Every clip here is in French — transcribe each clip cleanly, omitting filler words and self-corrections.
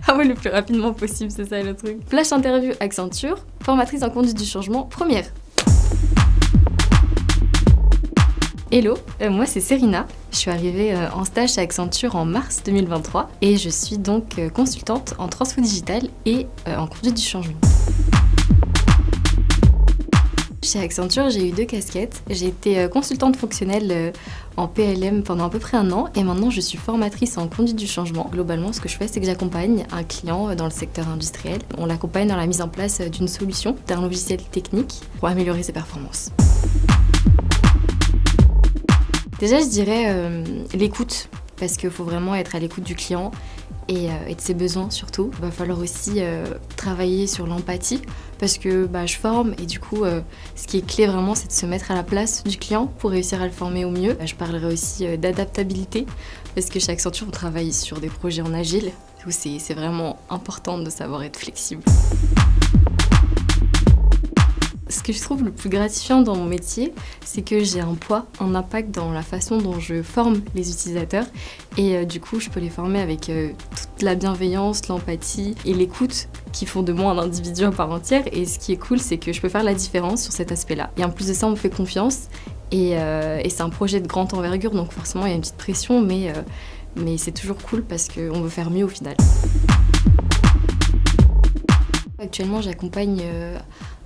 Ah ouais, le plus rapidement possible, c'est ça le truc. Flash interview Accenture, formatrice en conduite du changement, première. Hello, moi c'est Serena. Je suis arrivée en stage chez Accenture en mars 2023 et je suis donc consultante en transfo digital et en conduite du changement. Chez Accenture, j'ai eu 2 casquettes. J'ai été consultante fonctionnelle en PLM pendant à peu près 1 an et maintenant je suis formatrice en conduite du changement. Globalement, ce que je fais, c'est que j'accompagne un client dans le secteur industriel. On l'accompagne dans la mise en place d'une solution, d'un logiciel technique pour améliorer ses performances. Déjà, je dirais l'écoute, parce qu'il faut vraiment être à l'écoute du client et de ses besoins surtout. Il va falloir aussi travailler sur l'empathie, parce que je forme et du coup, ce qui est clé vraiment, c'est de se mettre à la place du client pour réussir à le former au mieux. Je parlerai aussi d'adaptabilité, parce que chez Accenture, on travaille sur des projets en agile, où c'est vraiment important de savoir être flexible. Ce que je trouve le plus gratifiant dans mon métier, c'est que j'ai un poids, un impact dans la façon dont je forme les utilisateurs et du coup je peux les former avec toute la bienveillance, l'empathie et l'écoute qui font de moi un individu à part entière. Et ce qui est cool, c'est que je peux faire la différence sur cet aspect-là. Et en plus de ça, on me fait confiance et c'est un projet de grande envergure, donc forcément il y a une petite pression, mais c'est toujours cool parce qu'on veut faire mieux au final. Actuellement, j'accompagne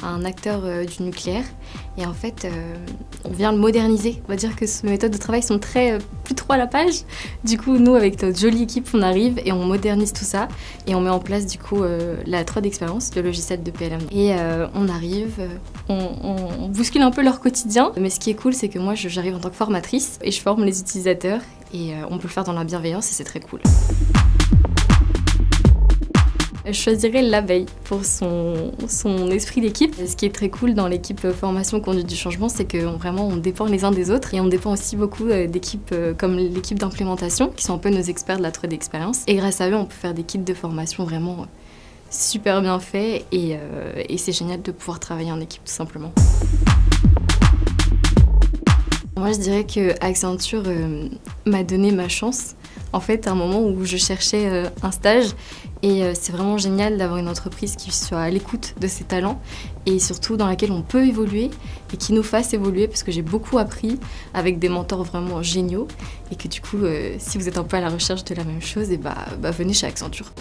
un acteur du nucléaire et en fait, on vient le moderniser. On va dire que ces méthodes de travail sont plus trop à la page. Du coup, nous, avec notre jolie équipe, on arrive et on modernise tout ça et on met en place du coup la 3D Experience, le logiciel de PLM. Et on arrive, on bouscule un peu leur quotidien. Mais ce qui est cool, c'est que moi, j'arrive en tant que formatrice et je forme les utilisateurs et on peut le faire dans la bienveillance et c'est très cool. Je choisirais l'abeille pour son esprit d'équipe. Ce qui est très cool dans l'équipe formation conduite du changement, c'est que vraiment on dépend les uns des autres et on dépend aussi beaucoup d'équipes comme l'équipe d'implémentation qui sont un peu nos experts de la 3D Experience. Et grâce à eux, on peut faire des kits de formation vraiment super bien faits et c'est génial de pouvoir travailler en équipe tout simplement. Moi, je dirais que Accenture m'a donné ma chance. En fait, à un moment où je cherchais un stage et c'est vraiment génial d'avoir une entreprise qui soit à l'écoute de ses talents et surtout dans laquelle on peut évoluer et qui nous fasse évoluer parce que j'ai beaucoup appris avec des mentors vraiment géniaux et que du coup, si vous êtes un peu à la recherche de la même chose, venez chez Accenture.